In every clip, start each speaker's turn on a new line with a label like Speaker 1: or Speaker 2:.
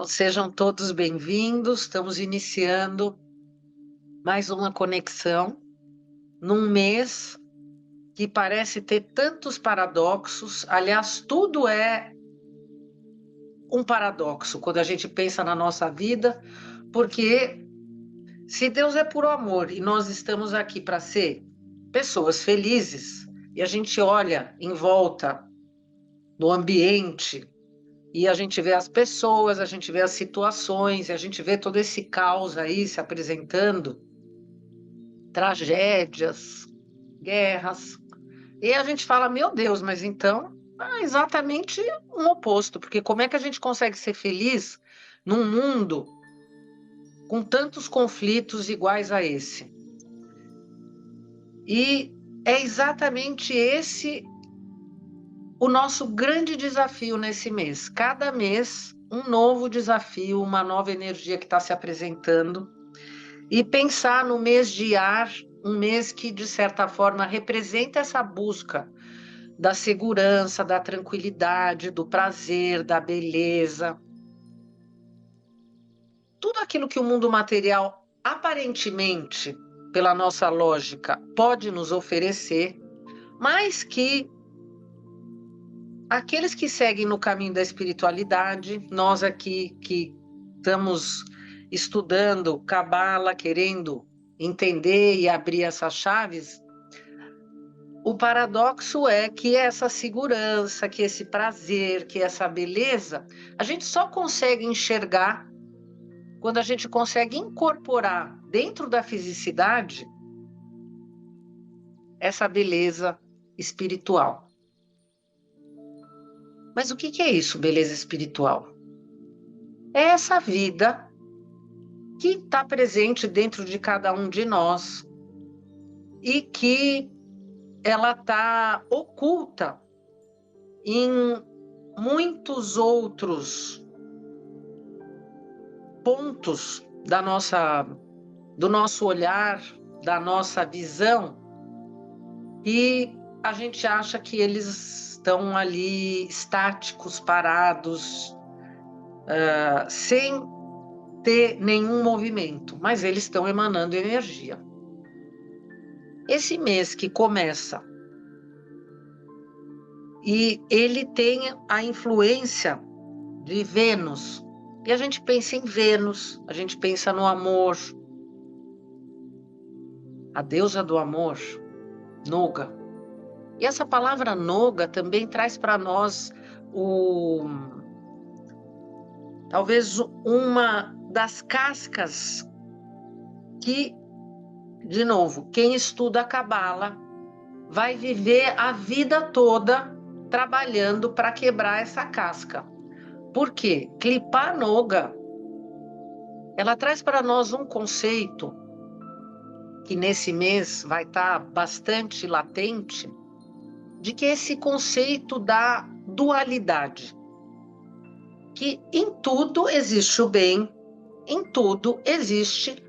Speaker 1: Então, sejam todos bem-vindos. Estamos iniciando mais uma conexão num mês que parece ter tantos paradoxos. Aliás, tudo é um paradoxo quando a gente pensa na nossa vida, porque se Deus é puro amor e nós estamos aqui para ser pessoas felizes, e a gente olha em volta no ambiente e a gente vê as pessoas, a gente vê as situações, e a gente vê todo esse caos aí se apresentando, tragédias, guerras. E a gente fala, meu Deus, mas então é exatamente o oposto, porque como é que a gente consegue ser feliz num mundo com tantos conflitos iguais a esse? E é exatamente esse o nosso grande desafio nesse mês. Cada mês, um novo desafio, uma nova energia que está se apresentando. E pensar no mês de ar, um mês que, de certa forma, representa essa busca da segurança, da tranquilidade, do prazer, da beleza. Tudo aquilo que o mundo material, aparentemente, pela nossa lógica, pode nos oferecer, mas que aqueles que seguem no caminho da espiritualidade, nós aqui que estamos estudando Cabala, querendo entender e abrir essas chaves, o paradoxo é que essa segurança, que esse prazer, que essa beleza, a gente só consegue enxergar quando a gente consegue incorporar dentro da fisicidade essa beleza espiritual. Mas o que é isso, beleza espiritual? É essa vida que está presente dentro de cada um de nós e que ela está oculta em muitos outros pontos do nosso olhar, da nossa visão, e a gente acha que eles estão ali estáticos, parados, sem ter nenhum movimento, mas eles estão emanando energia. Esse mês que começa e ele tem a influência de Vênus, e a gente pensa em Vênus, a gente pensa no amor, a deusa do amor, Noga. E essa palavra Noga também traz para nós talvez uma das cascas que, de novo, quem estuda a Cabala vai viver a vida toda trabalhando para quebrar essa casca. Por quê? Klipa Noga, ela traz para nós um conceito que nesse mês vai estar bastante latente, de que esse conceito da dualidade, que em tudo existe o bem, em tudo existe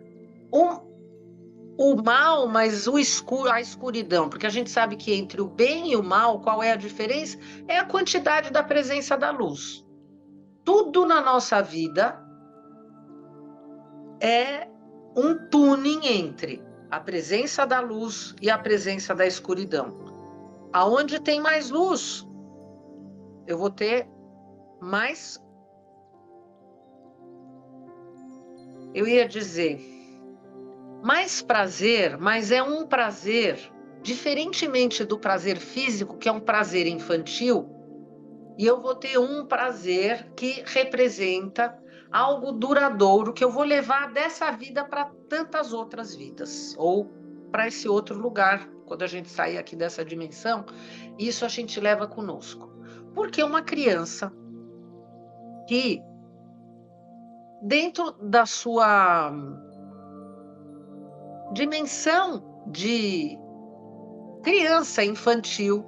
Speaker 1: o mal, mas a escuridão, porque a gente sabe que entre o bem e o mal, qual é a diferença? É a quantidade da presença da luz. Tudo na nossa vida é um tuning entre a presença da luz e a presença da escuridão. Aonde tem mais luz, eu vou ter mais, eu ia dizer, mais prazer, mas é um prazer, diferentemente do prazer físico, que é um prazer infantil, e eu vou ter um prazer que representa algo duradouro, que eu vou levar dessa vida para tantas outras vidas, ou para esse outro lugar, quando a gente sair aqui dessa dimensão, isso a gente leva conosco. Porque uma criança que, dentro da sua dimensão de criança infantil,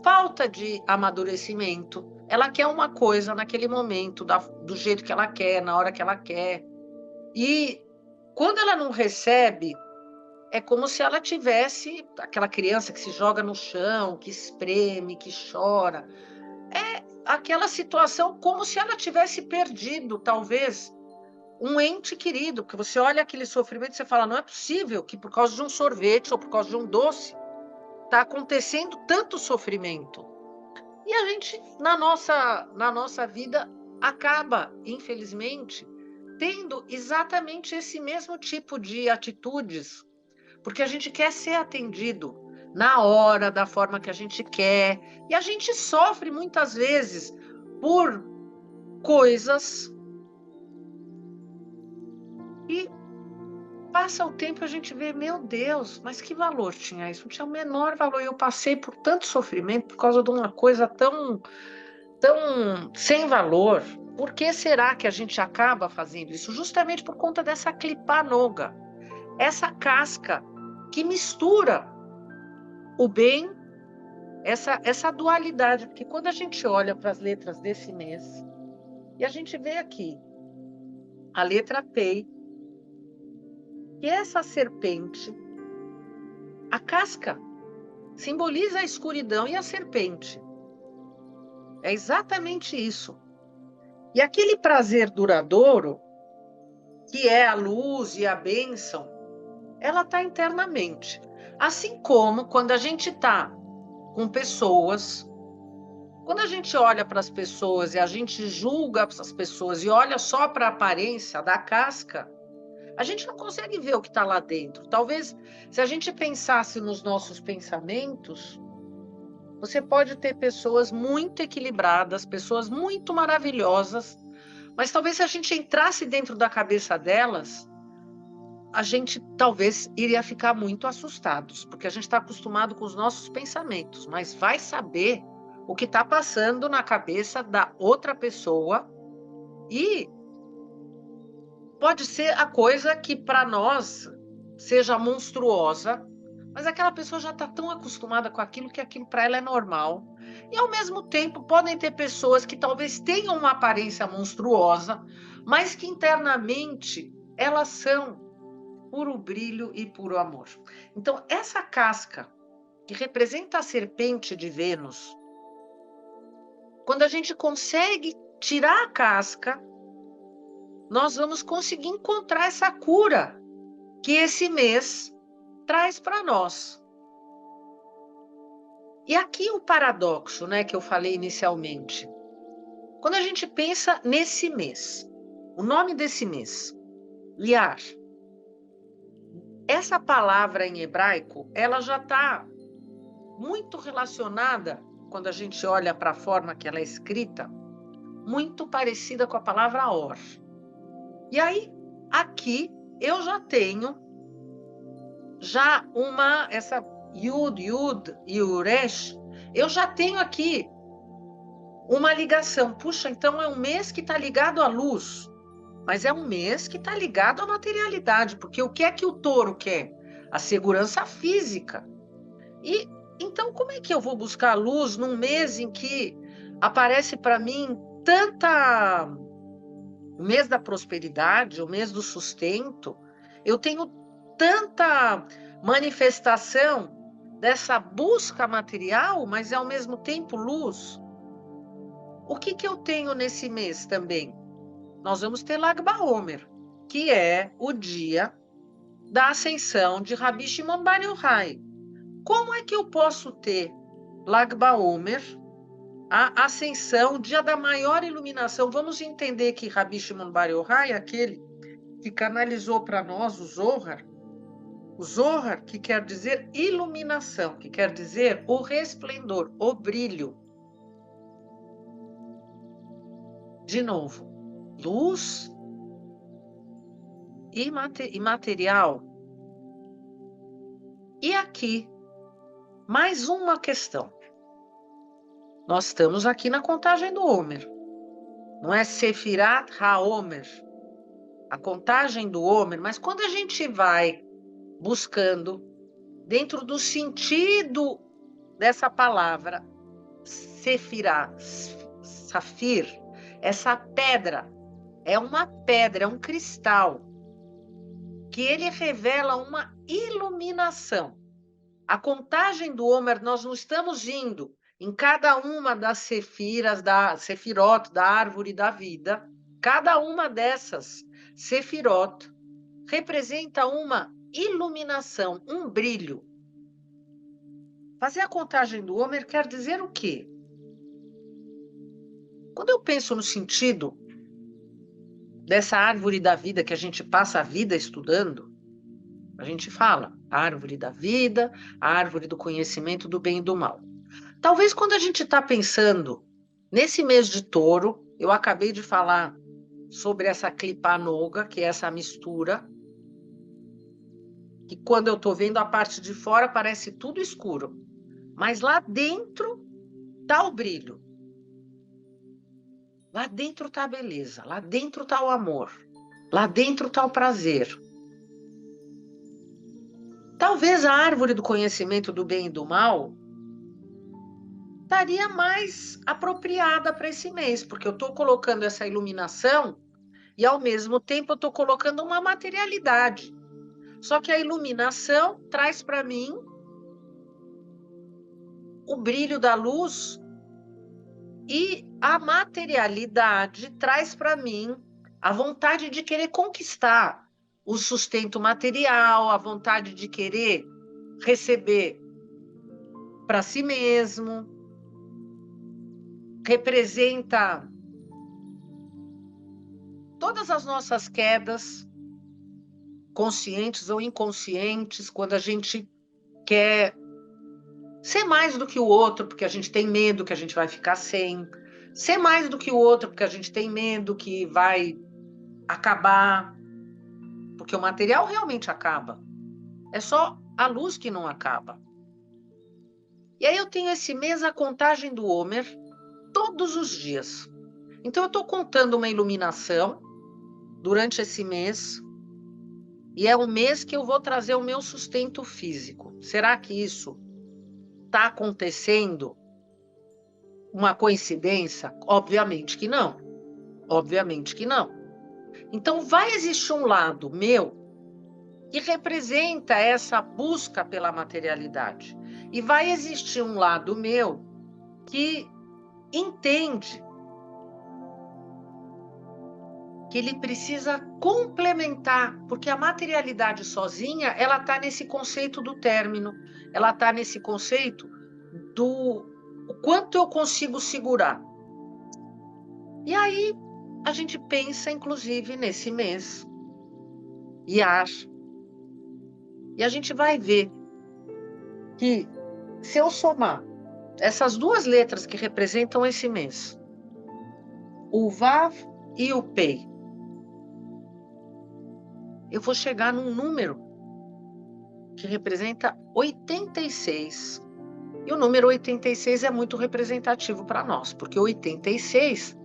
Speaker 1: falta de amadurecimento, ela quer uma coisa naquele momento, do jeito que ela quer, na hora que ela quer. E quando ela não recebe, é como se ela tivesse aquela criança que se joga no chão, que espreme, que chora. aquela situação como se ela tivesse perdido, talvez, um ente querido, porque você olha aquele sofrimento e você fala, não é possível que por causa de um sorvete ou por causa de um doce está acontecendo tanto sofrimento. E a gente, na nossa vida, acaba, infelizmente, tendo exatamente esse mesmo tipo de atitudes, porque a gente quer ser atendido na hora, da forma que a gente quer, e a gente sofre muitas vezes por coisas e passa o tempo e a gente vê, meu Deus, mas que valor tinha isso? Não tinha o menor valor. Eu passei por tanto sofrimento por causa de uma coisa tão sem valor. Por que será que a gente acaba fazendo isso? Justamente por conta dessa clipanoga, essa casca que mistura o bem, essa dualidade. Porque quando a gente olha para as letras desse mês, e a gente vê aqui a letra P, que é essa serpente, a casca simboliza a escuridão e a serpente. É exatamente isso. E aquele prazer duradouro, que é a luz e a bênção, ela está internamente. Assim como quando a gente está com pessoas, quando a gente olha para as pessoas e a gente julga essas pessoas e olha só para a aparência da casca, a gente não consegue ver o que está lá dentro. Talvez, se a gente pensasse nos nossos pensamentos, você pode ter pessoas muito equilibradas, pessoas muito maravilhosas, mas talvez se a gente entrasse dentro da cabeça delas, a gente talvez iria ficar muito assustados, porque a gente está acostumado com os nossos pensamentos, mas vai saber o que está passando na cabeça da outra pessoa e pode ser a coisa que para nós seja monstruosa, mas aquela pessoa já está tão acostumada com aquilo que aquilo para ela é normal. E ao mesmo tempo podem ter pessoas que talvez tenham uma aparência monstruosa, mas que internamente elas são puro brilho e puro amor. Então, essa casca que representa a serpente de Vênus, quando a gente consegue tirar a casca, nós vamos conseguir encontrar essa cura que esse mês traz para nós. E aqui o paradoxo, né, que eu falei inicialmente. Quando a gente pensa nesse mês, o nome desse mês, Iyar, essa palavra em hebraico, ela já está muito relacionada, quando a gente olha para a forma que ela é escrita, muito parecida com a palavra or. E aí, aqui, eu já tenho essa Yud, e Uresh, eu já tenho aqui uma ligação. Puxa, então é um mês que está ligado à luz, mas é um mês que está ligado à materialidade, porque o que é que o touro quer? A segurança física. E então, como é que eu vou buscar a luz num mês em que aparece para mim o mês da prosperidade, o mês do sustento? Eu tenho tanta manifestação dessa busca material, mas ao mesmo tempo luz. O que eu tenho nesse mês também? Nós vamos ter Lag BaOmer, que é o dia da ascensão de Rabi Shimon Bar Yochai. Como é que eu posso ter Lag BaOmer, a ascensão, o dia da maior iluminação? Vamos entender que Rabi Shimon Bar Yochai é aquele que canalizou para nós o Zohar, que quer dizer iluminação, que quer dizer o resplendor, o brilho. De novo, luz e material. E aqui, mais uma questão. Nós estamos aqui na contagem do Homer. Não é Sefirat HaOmer, a contagem do Homer, mas quando a gente vai buscando, dentro do sentido dessa palavra, Sefirah, Safir, essa pedra, é uma pedra, é um cristal, que ele revela uma iluminação. A contagem do Homer, nós não estamos indo em cada uma das sefiras, da sefirot, da árvore da vida, cada uma dessas sefirot representa uma iluminação, um brilho. Fazer a contagem do Homer quer dizer o quê? Quando eu penso no sentido dessa árvore da vida que a gente passa a vida estudando, a gente fala a árvore da vida, a árvore do conhecimento do bem e do mal. Talvez quando a gente está pensando nesse mês de Touro, eu acabei de falar sobre essa Klipa Noga, que é essa mistura, que quando eu estou vendo a parte de fora parece tudo escuro, mas lá dentro está o brilho, lá dentro está a beleza, lá dentro está o amor, lá dentro está o prazer. Talvez a árvore do conhecimento do bem e do mal estaria mais apropriada para esse mês, porque eu estou colocando essa iluminação e, ao mesmo tempo, eu estou colocando uma materialidade. Só que a iluminação traz para mim o brilho da luz e a materialidade traz para mim a vontade de querer conquistar o sustento material, a vontade de querer receber para si mesmo. Representa todas as nossas quedas, conscientes ou inconscientes, quando a gente quer ser mais do que o outro, porque a gente tem medo que a gente vai ficar sem. Ser mais do que o outro, porque a gente tem medo que vai acabar. Porque o material realmente acaba. É só a luz que não acaba. E aí eu tenho esse mês a contagem do Homer todos os dias. Então eu estou contando uma iluminação durante esse mês. E é o mês que eu vou trazer o meu sustento físico. Será que isso está acontecendo? Uma coincidência? Obviamente que não. Obviamente que não. Então, vai existir um lado meu que representa essa busca pela materialidade. E vai existir um lado meu que entende que ele precisa complementar, porque a materialidade sozinha, ela está nesse conceito do término, ela está nesse conceito do o quanto eu consigo segurar. E aí a gente pensa, inclusive, nesse mês, e acha. E a gente vai ver que, se eu somar essas duas letras que representam esse mês, o Vav e o Pei, eu vou chegar num número que representa 86. E o número 86 é muito representativo para nós, porque 86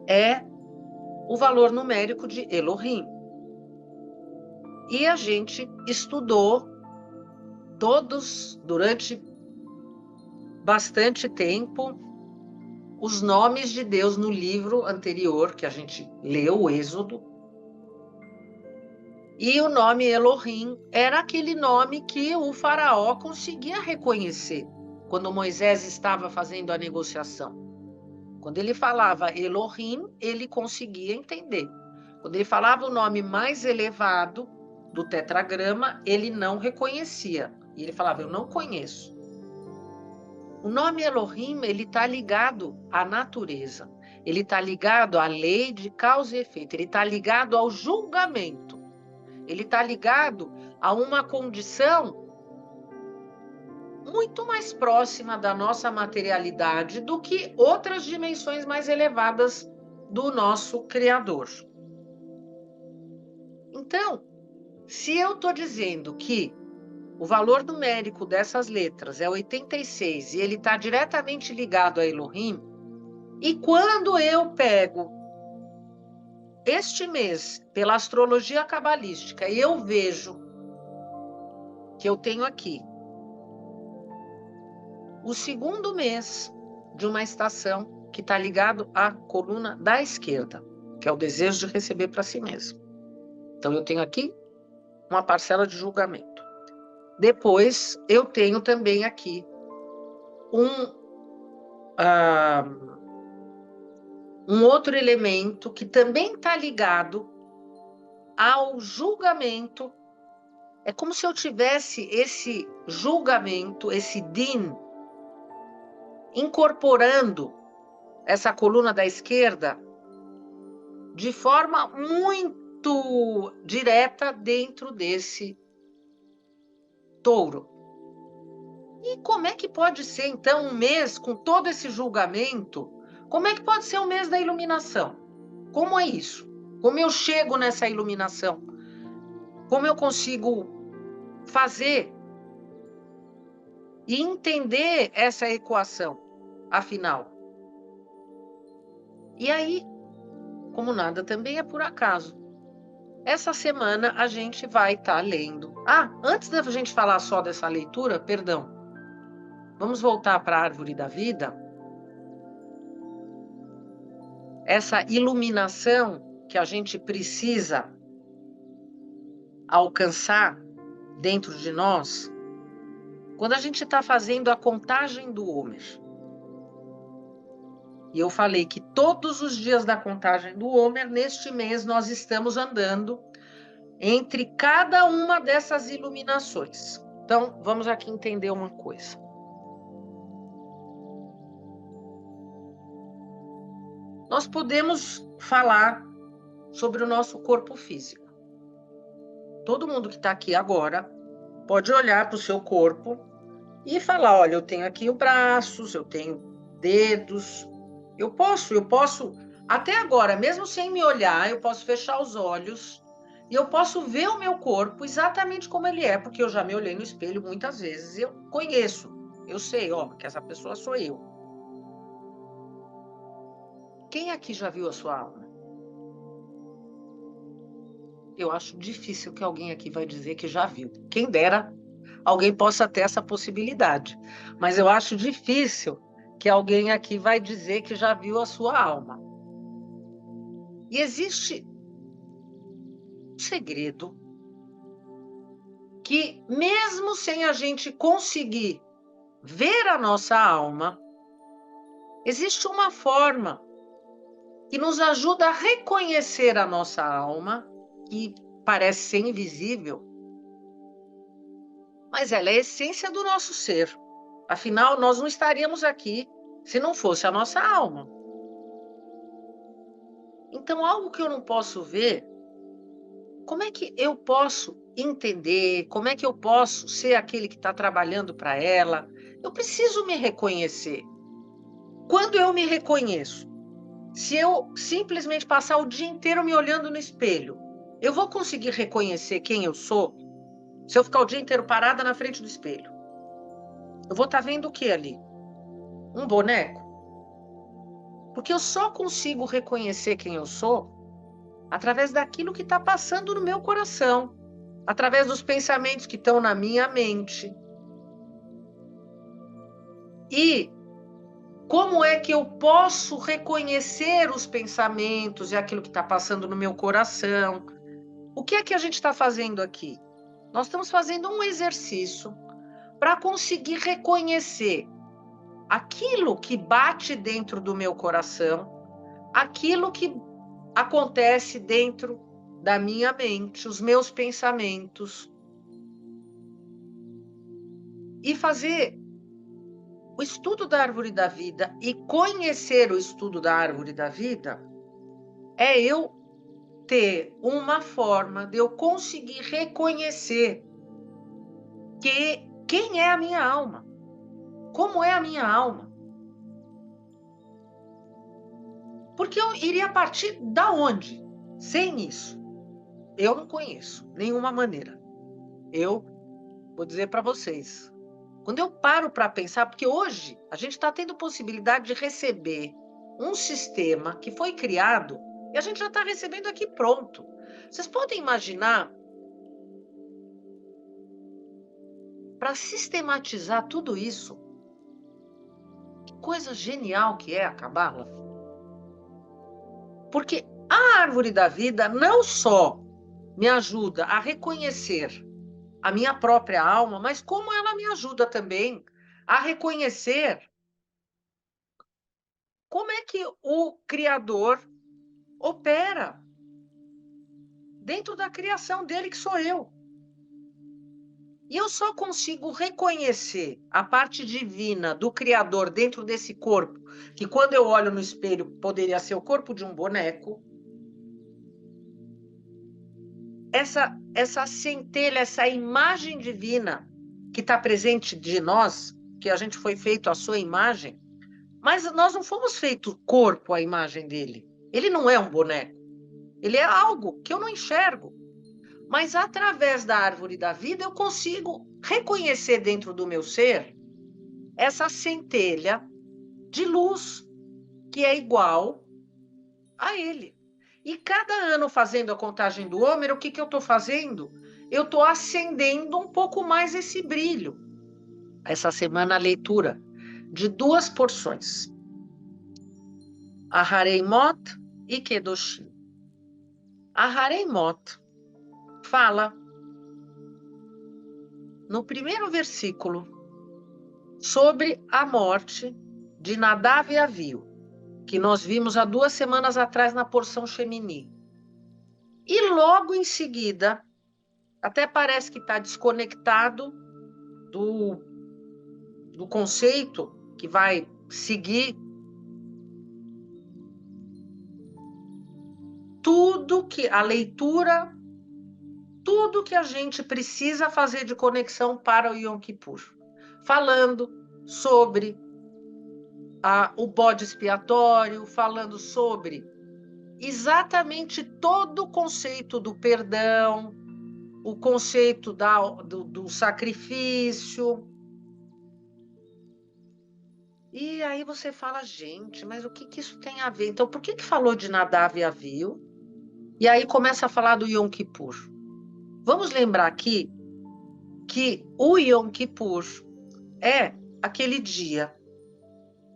Speaker 1: é o valor numérico de Elohim. E a gente estudou todos, durante bastante tempo, os nomes de Deus no livro anterior, que a gente leu, o Êxodo. E o nome Elohim era aquele nome que o faraó conseguia reconhecer quando Moisés estava fazendo a negociação. Quando ele falava Elohim, ele conseguia entender. Quando ele falava o nome mais elevado do tetragrama, ele não reconhecia. E ele falava, eu não conheço. O nome Elohim, ele está ligado à natureza. Ele está ligado à lei de causa e efeito. Ele está ligado ao julgamento. Ele está ligado a uma condição muito mais próxima da nossa materialidade do que outras dimensões mais elevadas do nosso Criador. Então, se eu estou dizendo que o valor numérico dessas letras é 86 e ele está diretamente ligado a Elohim, e quando eu pego este mês, pela astrologia cabalística, e eu vejo que eu tenho aqui o segundo mês de uma estação que está ligado à coluna da esquerda, que é o desejo de receber para si mesmo. Então, eu tenho aqui uma parcela de julgamento. Depois, eu tenho também aqui um um outro elemento que também está ligado ao julgamento. É como se eu tivesse esse julgamento, esse din, incorporando essa coluna da esquerda de forma muito direta dentro desse touro. E como é que pode ser, então, um mês com todo esse julgamento? Como é que pode ser o mês da iluminação? Como é isso? Como eu chego nessa iluminação? Como eu consigo fazer e entender essa equação, afinal? E aí, como nada também é por acaso, essa semana a gente vai estar lendo. Antes da gente falar só dessa leitura, perdão, vamos voltar para a árvore da vida. Essa iluminação que a gente precisa alcançar dentro de nós, quando a gente está fazendo a contagem do Homer. E eu falei que todos os dias da contagem do Homer, neste mês, nós estamos andando entre cada uma dessas iluminações. Então, vamos aqui entender uma coisa. Nós podemos falar sobre o nosso corpo físico. Todo mundo que está aqui agora pode olhar para o seu corpo e falar, olha, eu tenho aqui os braços, eu tenho dedos, eu posso, até agora, mesmo sem me olhar, eu posso fechar os olhos e eu posso ver o meu corpo exatamente como ele é, porque eu já me olhei no espelho muitas vezes e eu conheço, eu sei, que essa pessoa sou eu. Quem aqui já viu a sua alma? Eu acho difícil que alguém aqui vai dizer que já viu. Quem dera alguém possa ter essa possibilidade, mas eu acho difícil que alguém aqui vai dizer que já viu a sua alma. E existe um segredo que, mesmo sem a gente conseguir ver a nossa alma, existe uma forma que nos ajuda a reconhecer a nossa alma, que parece ser invisível, mas ela é a essência do nosso ser. Afinal, nós não estaríamos aqui se não fosse a nossa alma. Então, algo que eu não posso ver, como é que eu posso entender? Como é que eu posso ser aquele que está trabalhando para ela? Eu preciso me reconhecer. Quando eu me reconheço, se eu simplesmente passar o dia inteiro me olhando no espelho, eu vou conseguir reconhecer quem eu sou? Se eu ficar o dia inteiro parada na frente do espelho, eu vou estar vendo o que ali? Um boneco? Porque eu só consigo reconhecer quem eu sou através daquilo que está passando no meu coração, através dos pensamentos que estão na minha mente. E como é que eu posso reconhecer os pensamentos e aquilo que está passando no meu coração? O que é que a gente está fazendo aqui? Nós estamos fazendo um exercício para conseguir reconhecer aquilo que bate dentro do meu coração, aquilo que acontece dentro da minha mente, os meus pensamentos. E fazer o estudo da árvore da vida e conhecer o estudo da árvore da vida é eu ter uma forma de eu conseguir reconhecer quem é a minha alma, como é a minha alma. Porque eu iria partir da onde? Sem isso, eu não conheço nenhuma maneira. Eu vou dizer para vocês, quando eu paro para pensar, porque hoje a gente está tendo possibilidade de receber um sistema que foi criado e a gente já está recebendo aqui pronto. Vocês podem imaginar, para sistematizar tudo isso, que coisa genial que é a Cabala. Porque a árvore da vida não só me ajuda a reconhecer a minha própria alma, mas como ela me ajuda também a reconhecer como é que o Criador opera dentro da criação dele, que sou eu. E eu só consigo reconhecer a parte divina do Criador dentro desse corpo, que quando eu olho no espelho poderia ser o corpo de um boneco. Essa centelha, essa imagem divina que está presente de nós, que a gente foi feito à sua imagem, mas nós não fomos feitos corpo à imagem dele. Ele não é um boneco. Ele é algo que eu não enxergo. Mas através da árvore da vida eu consigo reconhecer dentro do meu ser essa centelha de luz que é igual a ele. E cada ano fazendo a contagem do Ômero, o que eu estou fazendo? Eu estou acendendo um pouco mais esse brilho. Essa semana a leitura de 2 porções. Ahareimot e Kedoshim. Ahareimot fala no primeiro versículo sobre a morte de Nadav e Avihu, que nós vimos há 2 semanas atrás na porção Shemini. E logo em seguida, até parece que está desconectado do conceito que vai seguir, tudo que a leitura, tudo que a gente precisa fazer de conexão para o Yom Kippur, falando sobre o bode expiatório, falando sobre exatamente todo o conceito do perdão, o conceito do sacrifício. E aí você fala, gente, mas o que isso tem a ver? Então, por que falou de Nadav e Avihu? E aí começa a falar do Yom Kippur. Vamos lembrar aqui que o Yom Kippur é aquele dia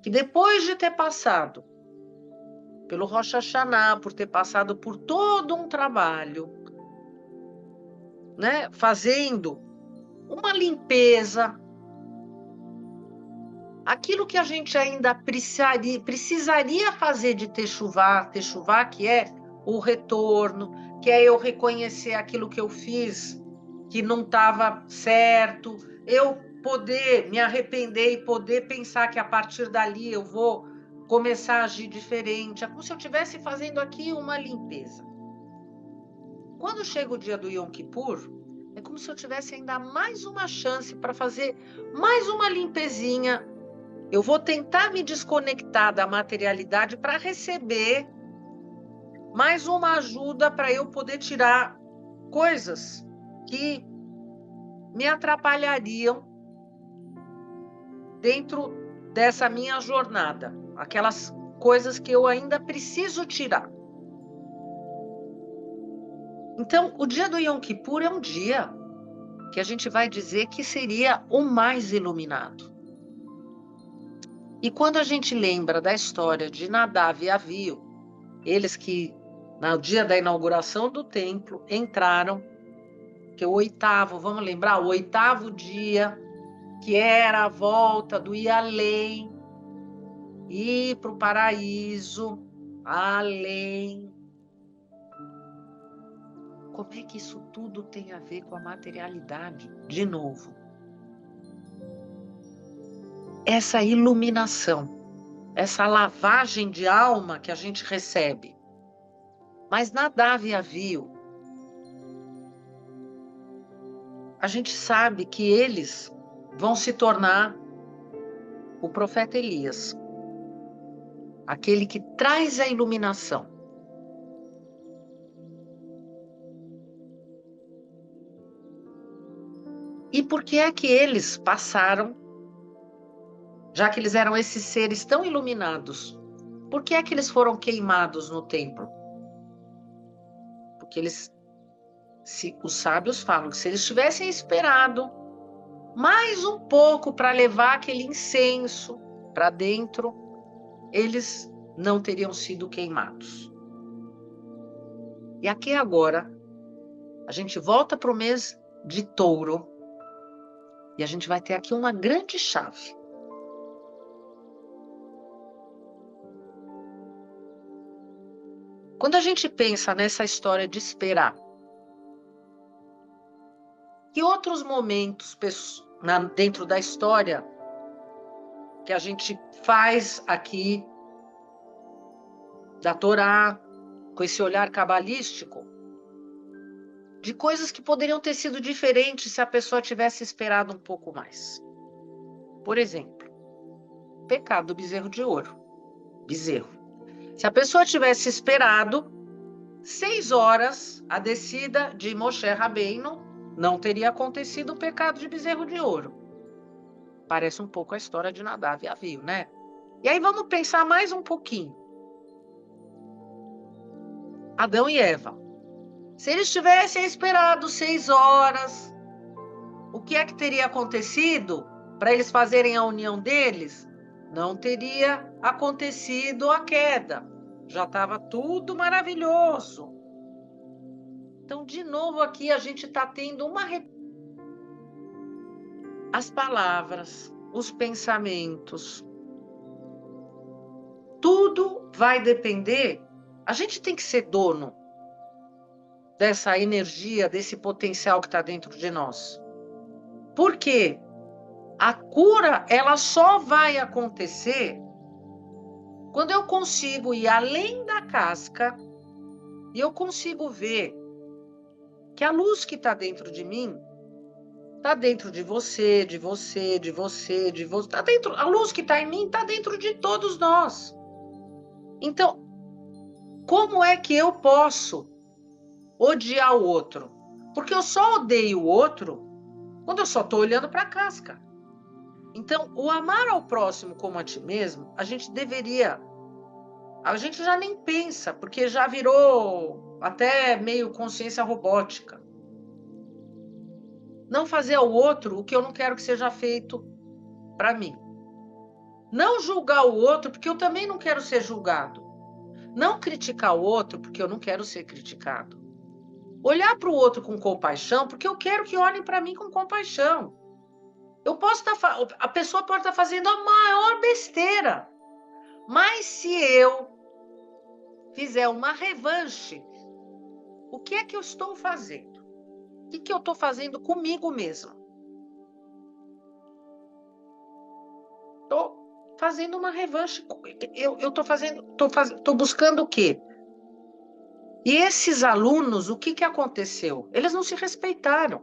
Speaker 1: que depois de ter passado pelo Rosh Hashanah, por ter passado por todo um trabalho, né, fazendo uma limpeza, aquilo que a gente ainda precisaria fazer de Teshuvá, que é o retorno, que é eu reconhecer aquilo que eu fiz que não estava certo, eu poder me arrepender e poder pensar que a partir dali eu vou começar a agir diferente. É como se eu estivesse fazendo aqui uma limpeza. Quando chega o dia do Yom Kippur, é como se eu tivesse ainda mais uma chance para fazer mais uma limpezinha. Eu vou tentar me desconectar da materialidade para receber mais uma ajuda para eu poder tirar coisas que me atrapalhariam dentro dessa minha jornada. Aquelas coisas que eu ainda preciso tirar. Então, o dia do Yom Kippur é um dia que a gente vai dizer que seria o mais iluminado. E quando a gente lembra da história de Nadav e Avihu, eles que, no dia da inauguração do templo, entraram, que o 8º, vamos lembrar, o 8º dia, que era a volta do ir além, ir para o paraíso, além. Como é que isso tudo tem a ver com a materialidade? De novo, essa iluminação, essa lavagem de alma que a gente recebe. Mas Nadav e Avihu, a gente sabe que eles vão se tornar o profeta Elias, aquele que traz a iluminação. E por que é que eles passaram, já que eles eram esses seres tão iluminados, por que é que eles foram queimados no templo? Porque os sábios falam que se eles tivessem esperado mais um pouco para levar aquele incenso para dentro, eles não teriam sido queimados. E aqui agora, a gente volta para o mês de Touro e a gente vai ter aqui uma grande chave. Quando a gente pensa nessa história de esperar, que outros momentos dentro da história que a gente faz aqui da Torá, com esse olhar cabalístico, de coisas que poderiam ter sido diferentes se a pessoa tivesse esperado um pouco mais. Por exemplo, pecado do bezerro de ouro. Bezerro. Se a pessoa tivesse esperado 6 horas a descida de Moshe Rabbeinu, não teria acontecido o pecado de bezerro de ouro. Parece um pouco a história de Nadav e Avihu, né? E aí vamos pensar mais um pouquinho. Adão e Eva. Se eles tivessem esperado 6 horas, o que é que teria acontecido para eles fazerem a união deles? Não teria acontecido a queda. Já estava tudo maravilhoso. Então, de novo aqui, a gente está tendo as palavras, os pensamentos, tudo vai depender. A gente tem que ser dono dessa energia, desse potencial que está dentro de nós. Por quê? A cura, ela só vai acontecer quando eu consigo ir além da casca e eu consigo ver que a luz que está dentro de mim está dentro de você, de você, de você, de você. Tá dentro, a luz que está em mim está dentro de todos nós. Então, como é que eu posso odiar o outro? Porque eu só odeio o outro quando eu só estou olhando para a casca. Então, o amar ao próximo como a ti mesmo, a gente já nem pensa, porque já virou até meio consciência robótica. Não fazer ao outro o que eu não quero que seja feito para mim. Não julgar o outro, porque eu também não quero ser julgado. Não criticar o outro, porque eu não quero ser criticado. Olhar para o outro com compaixão, porque eu quero que olhem para mim com compaixão. A pessoa pode estar fazendo a maior besteira, mas se eu fizer uma revanche, o que é que eu estou fazendo? O que eu estou fazendo comigo mesmo? Estou fazendo uma revanche. Eu estou buscando o quê? E esses alunos, o que aconteceu? Eles não se respeitaram.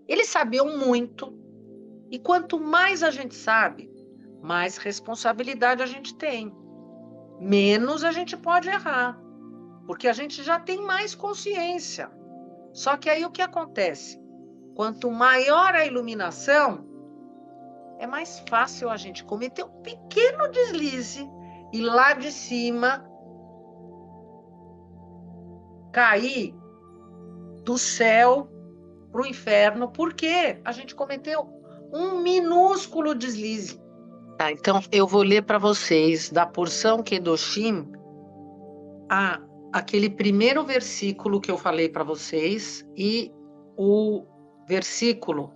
Speaker 1: Eles sabiam muito. E quanto mais a gente sabe, mais responsabilidade a gente tem. Menos a gente pode errar. Porque a gente já tem mais consciência. Só que aí o que acontece? Quanto maior a iluminação, é mais fácil a gente cometer um pequeno deslize e lá de cima cair do céu para o inferno, porque a gente cometeu um minúsculo deslize. Tá, então eu vou ler para vocês da porção Kedoshim aquele primeiro versículo que eu falei para vocês e o versículo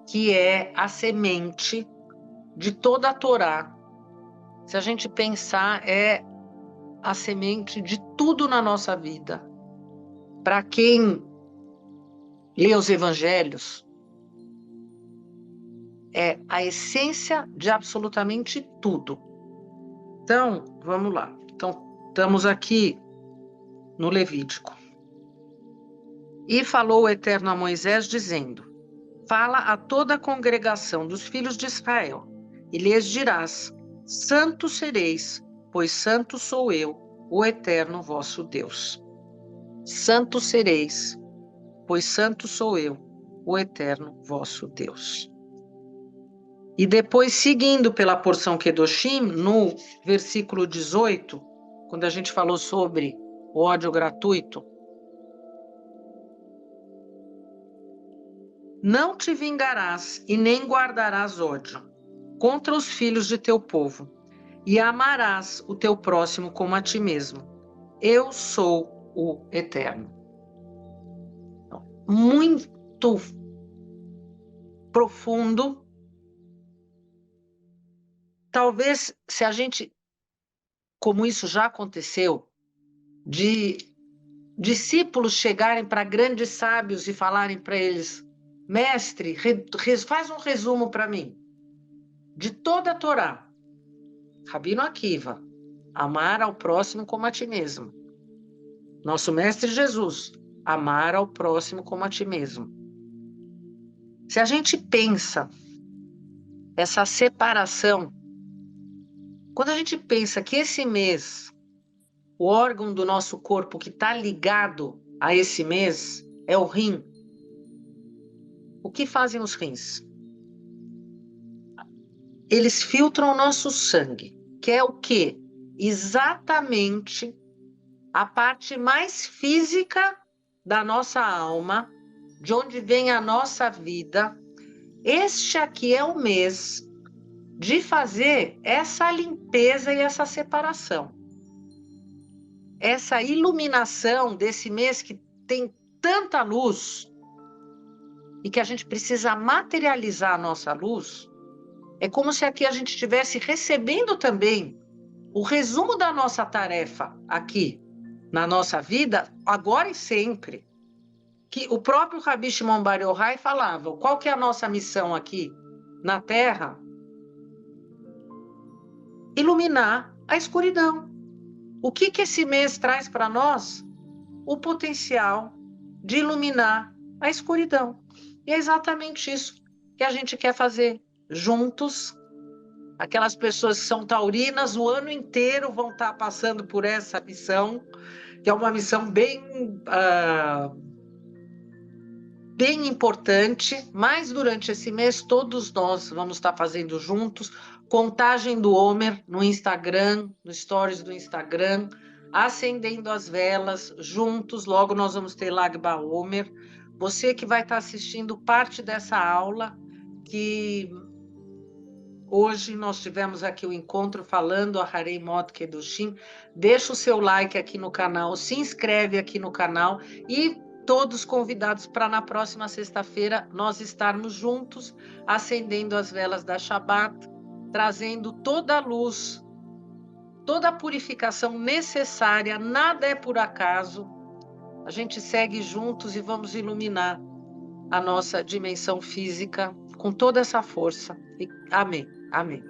Speaker 1: que é a semente de toda a Torá. Se a gente pensar, é a semente de tudo na nossa vida. Para quem lê os evangelhos, é a essência de absolutamente tudo. Então, vamos lá. Então, estamos aqui no Levítico. E falou o Eterno a Moisés, dizendo: fala a toda a congregação dos filhos de Israel, e lhes dirás: santos sereis, pois santo sou eu, o Eterno vosso Deus. Santos sereis, pois santo sou eu, o Eterno vosso Deus. E depois, seguindo pela porção Kedoshim, no versículo 18, quando a gente falou sobre o ódio gratuito, não te vingarás e nem guardarás ódio contra os filhos de teu povo, e amarás o teu próximo como a ti mesmo. Eu sou o Eterno. Muito profundo. Talvez, se a gente, como isso já aconteceu, de discípulos chegarem para grandes sábios e falarem para eles: mestre, faz um resumo para mim de toda a Torá. Rabino Akiva, amar ao próximo como a ti mesmo. Nosso mestre Jesus, amar ao próximo como a ti mesmo. Se a gente pensa essa separação, quando a gente pensa que esse mês, o órgão do nosso corpo que está ligado a esse mês é o rim, o que fazem os rins? Eles filtram o nosso sangue, que é o quê? Exatamente a parte mais física da nossa alma, de onde vem a nossa vida. Este aqui é o mês de fazer essa limpeza e essa separação. Essa iluminação desse mês que tem tanta luz e que a gente precisa materializar a nossa luz, é como se aqui a gente estivesse recebendo também o resumo da nossa tarefa aqui na nossa vida, agora e sempre. Que o próprio Rabi Shimon Bar Yochai falava, qual que é a nossa missão aqui na Terra? Iluminar a escuridão. O que esse mês traz para nós? O potencial de iluminar a escuridão. E é exatamente isso que a gente quer fazer juntos. Aquelas pessoas que são taurinas, o ano inteiro vão estar passando por essa missão, que é uma missão bem importante, mas durante esse mês todos nós vamos estar fazendo juntos contagem do Homer no Instagram, no Stories do Instagram, acendendo as velas juntos. Logo nós vamos ter Lag BaOmer. Você que vai estar assistindo parte dessa aula, que hoje nós tivemos aqui o encontro falando a Harei Mot Kedoshim, deixa o seu like aqui no canal, se inscreve aqui no canal e todos convidados para na próxima sexta-feira nós estarmos juntos, acendendo as velas da Shabbat, trazendo toda a luz, toda a purificação necessária, nada é por acaso. A gente segue juntos e vamos iluminar a nossa dimensão física com toda essa força. Amém. Amém.